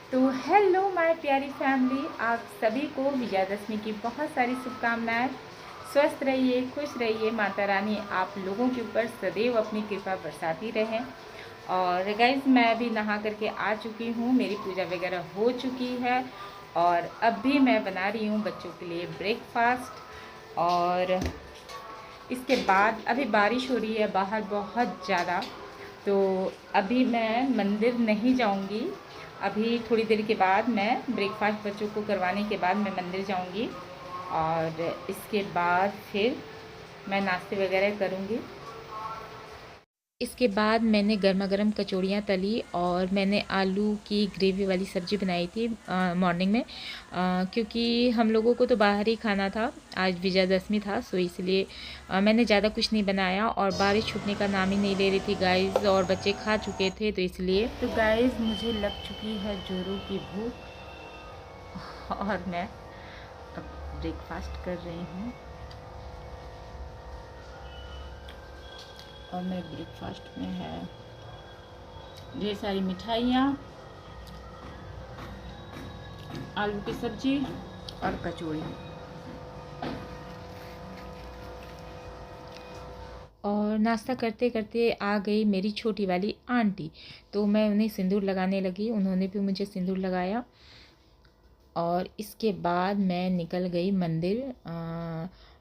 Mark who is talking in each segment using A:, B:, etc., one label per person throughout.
A: तो hello my प्यारी family, आप सभी को विजयादशमी की बहुत सारी शुभकामनाएं। स्वस्थ रहिए, खुश रहिए, माता रानी आप लोगों के ऊपर सदैव अपनी कृपा बरसाती रहें। और गाइज मैं अभी नहा करके आ चुकी हूँ, मेरी पूजा वगैरह हो चुकी है और अब भी मैं बना रही हूँ बच्चों के लिए ब्रेकफास्ट। और इसके बाद अभी बारिश हो रही है बाहर बहुत ज़्यादा, तो अभी मैं मंदिर नहीं जाऊंगी। अभी थोड़ी देर के बाद मैं ब्रेकफास्ट बच्चों को करवाने के बाद मैं मंदिर जाऊंगी और इसके बाद फिर मैं नाश्ते वगैरह करूंगी। इसके बाद मैंने गर्मा गर्म कचौड़ियाँ तली और मैंने आलू की ग्रेवी वाली सब्ज़ी बनाई थी मॉर्निंग में, क्योंकि हम लोगों को तो बाहर ही खाना था। आज विजयादशमी था, सो इसलिए मैंने ज़्यादा कुछ नहीं बनाया और बारिश छूटने का नाम ही नहीं ले रही थी गाइस, और बच्चे खा चुके थे तो इसलिए। तो गाइस मुझे लग चुकी है जोरों की भूख और मैं अब ब्रेकफास्ट कर रही हूँ। और मेरे ब्रेकफास्ट में है ढेर सारी मिठाइयाँ, आलू की सब्जी और कचौड़ी। और नाश्ता करते करते आ गई मेरी छोटी वाली आंटी, तो मैं उन्हें सिंदूर लगाने लगी, उन्होंने भी मुझे सिंदूर लगाया। और इसके बाद मैं निकल गई मंदिर,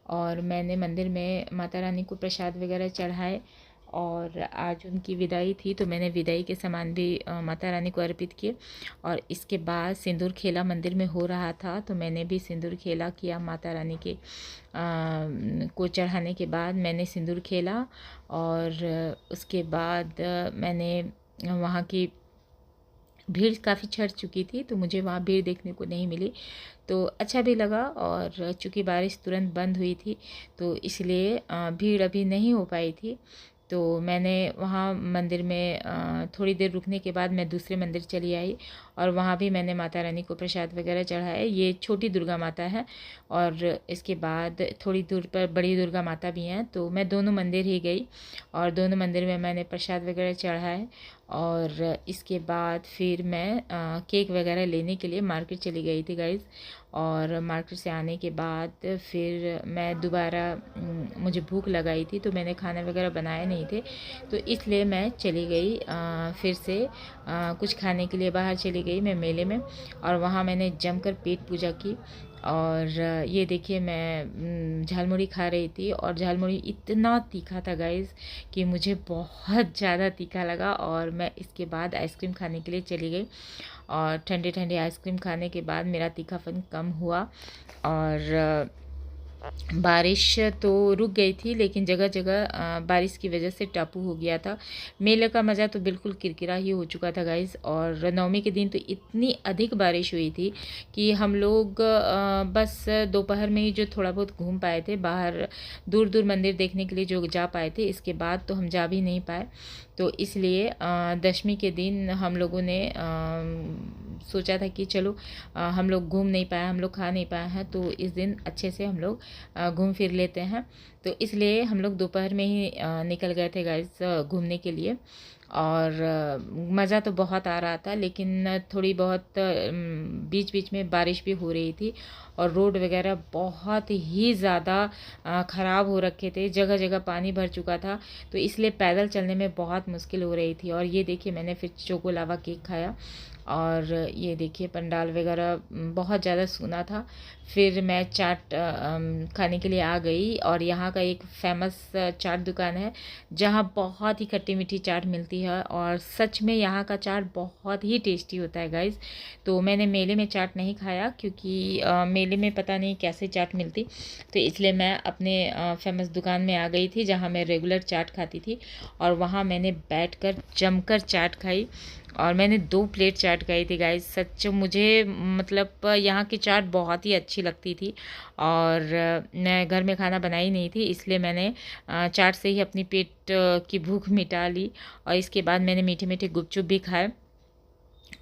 A: और मैंने मंदिर में माता रानी को प्रसाद वगैरह चढ़ाए। और आज उनकी विदाई थी तो मैंने विदाई के सामान भी माता रानी को अर्पित किए। और इसके बाद सिंदूर खेला मंदिर में हो रहा था, तो मैंने भी सिंदूर खेला किया माता रानी के को चढ़ाने के बाद मैंने सिंदूर खेला। और उसके बाद मैंने वहाँ की भीड़ काफ़ी चढ़ चुकी थी, तो मुझे वहाँ भीड़ देखने को नहीं मिली, तो अच्छा भी लगा। और चूँकि बारिश तुरंत बंद हुई थी तो इसलिए भीड़ अभी नहीं हो पाई थी। तो मैंने वहाँ मंदिर में थोड़ी देर रुकने के बाद मैं दूसरे मंदिर चली आई और वहाँ भी मैंने माता रानी को प्रसाद वगैरह चढ़ाया। ये छोटी दुर्गा माता है और इसके बाद थोड़ी दूर पर बड़ी दुर्गा माता भी हैं, तो मैं दोनों मंदिर ही गई और दोनों मंदिर में मैंने प्रसाद वगैरह चढ़ाए। और इसके बाद फिर मैं केक वगैरह लेने के लिए मार्केट चली गई थी गाइज़। और मार्केट से आने के बाद फिर मैं दोबारा मुझे भूख लगाई थी, तो मैंने खाना वगैरह बनाए नहीं थे, तो इसलिए मैं चली गई फिर से कुछ खाने के लिए बाहर चली गई मैं मेले में। और वहाँ मैंने जमकर पेट पूजा की। और ये देखिए मैं झालमुड़ी खा रही थी और झालमुड़ी इतना तीखा था गाइज़ कि मुझे बहुत ज़्यादा तीखा लगा। और मैं इसके बाद आइसक्रीम खाने के लिए चली गई और ठंडे ठंडे आइसक्रीम खाने के बाद मेरा तीखापन कम हुआ। और बारिश तो रुक गई थी, लेकिन जगह जगह बारिश की वजह से टापू हो गया था। मेले का मज़ा तो बिल्कुल किरकिरा ही हो चुका था गाइस। और नवमी के दिन तो इतनी अधिक बारिश हुई थी कि हम लोग बस दोपहर में ही जो थोड़ा बहुत घूम पाए थे बाहर, दूर दूर मंदिर देखने के लिए जो जा पाए थे, इसके बाद तो हम जा भी नहीं पाए। तो इसलिए दशमी के दिन हम लोगों ने सोचा था कि चलो हम लोग घूम नहीं पाए, हम लोग खा नहीं पाए हैं, तो इस दिन अच्छे से हम लोग घूम फिर लेते हैं। तो इसलिए हम लोग दोपहर में ही निकल गए थे गाइस घूमने के लिए। और मज़ा तो बहुत आ रहा था, लेकिन थोड़ी बहुत बीच बीच में बारिश भी हो रही थी और रोड वगैरह बहुत ही ज़्यादा ख़राब हो रखे थे, जगह जगह पानी भर चुका था, तो इसलिए पैदल चलने में बहुत मुश्किल हो रही थी। और ये देखिए मैंने फिर चोको लावा केक खाया। और ये देखिए पंडाल वगैरह बहुत ज़्यादा सूना था। फिर मैं चाट खाने के लिए आ गई और यहाँ का एक फेमस चाट दुकान है जहाँ बहुत ही खट्टी मीठी चाट मिलती है और सच में यहाँ का चाट बहुत ही टेस्टी होता है गाइज़। तो मैंने मेले में चाट नहीं खाया क्योंकि मेले में पता नहीं कैसे चाट मिलती, तो इसलिए मैं अपने फेमस दुकान में आ गई थी जहाँ मैं रेगुलर चाट खाती थी। और वहाँ मैंने बैठकर जमकर चाट खाई और मैंने 2 प्लेट चाट खाई थी गाइस। सच मुझे मतलब यहाँ की चाट बहुत ही अच्छी लगती थी और मैं घर में खाना बनाई नहीं थी, इसलिए मैंने चाट से ही अपनी पेट की भूख मिटा ली। और इसके बाद मैंने मीठे मीठे गुपचुप भी खाए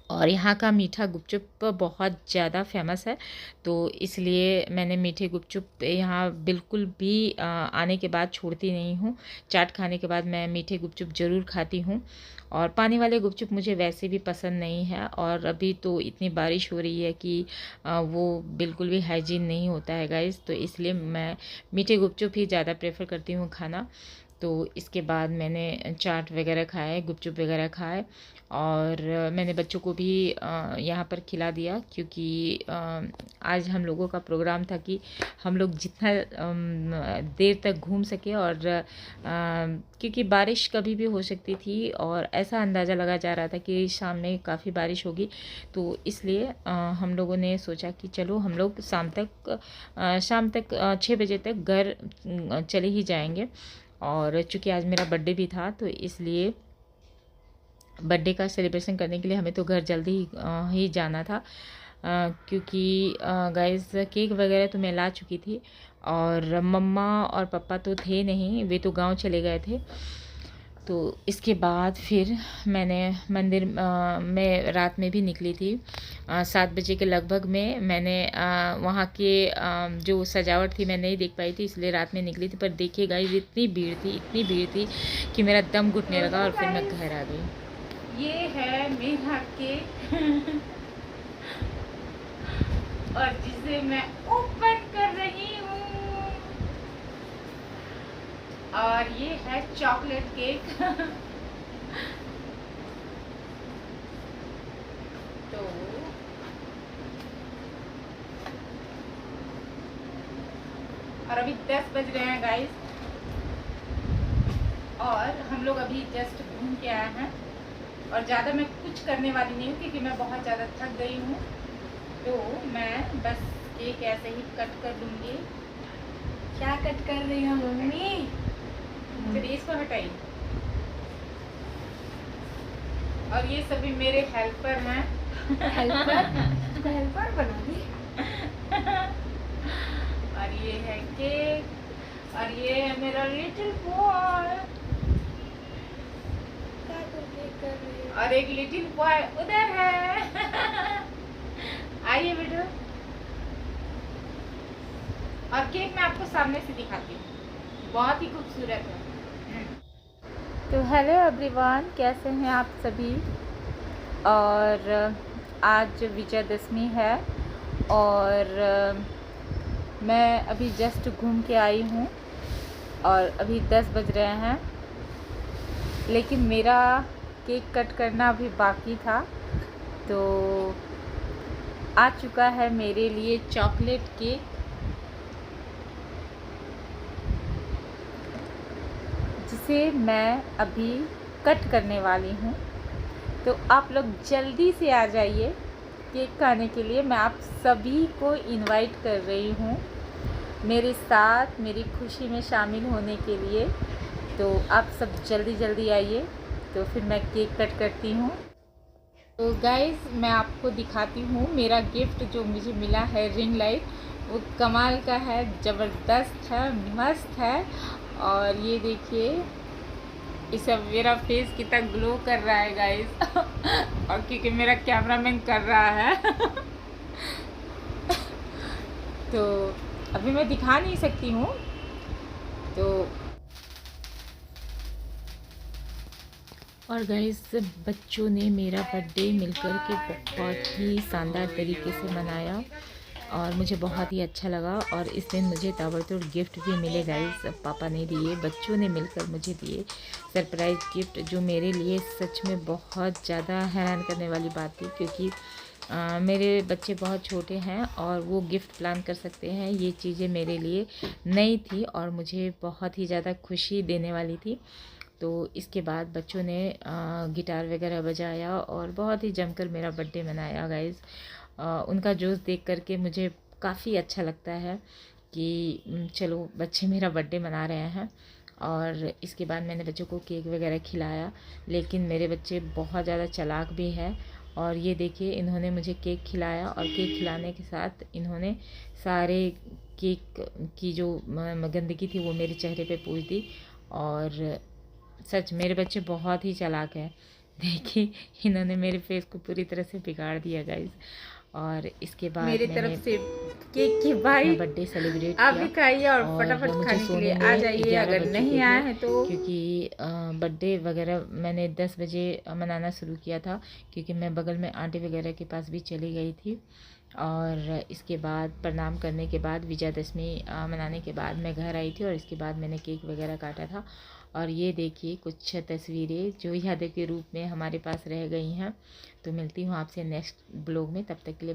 A: और यहाँ का मीठा गुपचुप बहुत ज़्यादा फेमस है, तो इसलिए मैंने मीठे गुपचुप यहाँ बिल्कुल भी आने के बाद छोड़ती नहीं हूँ। चाट खाने के बाद मैं मीठे गुपचुप ज़रूर खाती हूँ। और पानी वाले गुपचुप मुझे वैसे भी पसंद नहीं है, और अभी तो इतनी बारिश हो रही है कि वो बिल्कुल भी हाइजीन नहीं होता है गाइस, तो इसलिए मैं मीठे गुपचुप ही ज़्यादा प्रेफर करती हूँ खाना। तो इसके बाद मैंने चाट वगैरह खाए, गुपचुप वगैरह खाए, और मैंने बच्चों को भी यहाँ पर खिला दिया, क्योंकि आज हम लोगों का प्रोग्राम था कि हम लोग जितना देर तक घूम सके, और क्योंकि बारिश कभी भी हो सकती थी और ऐसा अंदाज़ा लगा जा रहा था कि शाम में काफ़ी बारिश होगी, तो इसलिए हम लोगों ने सोचा कि चलो हम लोग शाम तक 6 बजे तक घर चले ही जाएंगे। और चूँकि आज मेरा बर्थडे भी था, तो इसलिए बर्थडे का सेलिब्रेशन करने के लिए हमें तो घर जल्दी ही जाना था, क्योंकि गाइस केक वगैरह तो मैं ला चुकी थी, और मम्मा और पापा तो थे नहीं, वे तो गांव चले गए थे। तो इसके बाद फिर मैंने मंदिर में रात में भी निकली थी, 7 बजे के लगभग में। मैंने वहाँ के जो सजावट थी मैं नहीं देख पाई थी, इसलिए रात में निकली थी। पर देखिए गाइस, इतनी भीड़ थी कि मेरा दम घुटने लगा, और फिर मैं घर आ गई। ये है मेरा केक और जिसे मैं ओपन कर रही हूँ, और ये है चॉकलेट केक। तो और अभी 10 बज रहे हैं गाइस, और हम लोग अभी जस्ट घूम के आए हैं, और ज़्यादा मैं कुछ करने वाली नहीं हूँ क्योंकि मैं बहुत ज़्यादा थक गई हूँ। तो मैं बस केक ऐसे ही कट कर दूँगी।
B: क्या कट कर रही हो मम्मी?
A: चलिए इसको हटाइए। और ये सभी मेरे हेल्पर हैं।
B: हेल्पर बना दी।
A: और ये है केक, और ये है मेरा लिटिल बॉय, और एक लिटिल बॉय उधर है। आइए बेटा, और केक मैं आपको सामने से दिखाती हूँ, बहुत ही खूबसूरत है। तो हेलो एवरीवन, कैसे हैं आप सभी। और आज विजयदशमी है, और मैं अभी जस्ट घूम के आई हूँ, और अभी 10 बज रहे हैं, लेकिन मेरा केक कट करना अभी बाकी था। तो आ चुका है मेरे लिए चॉकलेट केक, जिसे मैं अभी कट करने वाली हूँ। तो आप लोग जल्दी से आ जाइए केक खाने के लिए। मैं आप सभी को इनवाइट कर रही हूँ मेरे साथ मेरी खुशी में शामिल होने के लिए। तो आप सब जल्दी आइए, तो फिर मैं केक कट करती हूँ। तो गाइस, मैं आपको दिखाती हूँ मेरा गिफ्ट जो मुझे मिला है, रिंग लाइट। वो कमाल का है, ज़बरदस्त है, मस्त है। और ये देखिए, इस सब मेरा फेस कितना ग्लो कर रहा है गाइस। और क्योंकि मेरा कैमरामैन कर रहा है। तो अभी मैं दिखा नहीं सकती हूँ। तो और गाइस, बच्चों ने मेरा बर्थडे मिलकर के बहुत ही शानदार तरीके से मनाया, और मुझे बहुत ही अच्छा लगा। और इस दिन मुझे ताबड़तोड़ गिफ्ट भी मिले गाइस, पापा ने दिए, बच्चों ने मिलकर मुझे दिए सरप्राइज़ गिफ्ट, जो मेरे लिए सच में बहुत ज़्यादा हैरान करने वाली बात थी, क्योंकि मेरे बच्चे बहुत छोटे हैं और वो गिफ्ट प्लान कर सकते हैं। ये चीज़ें मेरे लिए नई थी और मुझे बहुत ही ज़्यादा खुशी देने वाली थी। तो इसके बाद बच्चों ने गिटार वगैरह बजाया और बहुत ही जमकर मेरा बर्थडे मनाया गाइस। उनका जोश देख करके मुझे काफ़ी अच्छा लगता है कि चलो बच्चे मेरा बर्थडे मना रहे हैं। और इसके बाद मैंने बच्चों को केक वगैरह खिलाया, लेकिन मेरे बच्चे बहुत ज़्यादा चालाक भी हैं। और ये देखिए, इन्होंने मुझे केक खिलाया, और केक खिलाने के साथ इन्होंने सारे केक की जो गंदगी थी वो मेरे चेहरे पे पूछ दी। और सच मेरे बच्चे बहुत ही चालाक हैं देखिए इन्होंने मेरे फेस को पूरी तरह से बिगाड़ दिया गाइस। और इसके बाद
B: मेरी
A: मैंने
B: तरफ से केक की बाइट
A: बर्थडे सेलिब्रेट
B: आप
A: किया।
B: भी खाइए और
A: और
B: फटाफट
A: मुझे
B: खाने के
A: सोने
B: लिए
A: में
B: आ जाइए
A: 11
B: अगर
A: बज
B: नहीं
A: चुके
B: आए
A: थे,
B: हैं तो।
A: क्योंकि बर्थडे वगैरह मैंने 10 बजे मनाना शुरू किया था, क्योंकि मैं बगल में आंटी वगैरह के पास भी चली गई थी। और इसके बाद प्रणाम करने के बाद विजयादशमी मनाने के बाद मैं घर आई थी, और इसके बाद मैंने केक वगैरह काटा था। और ये देखिए कुछ तस्वीरें जो यादों के रूप में हमारे पास रह गई हैं। तो मिलती हूँ आपसे नेक्स्ट ब्लॉग में, तब तक के लिए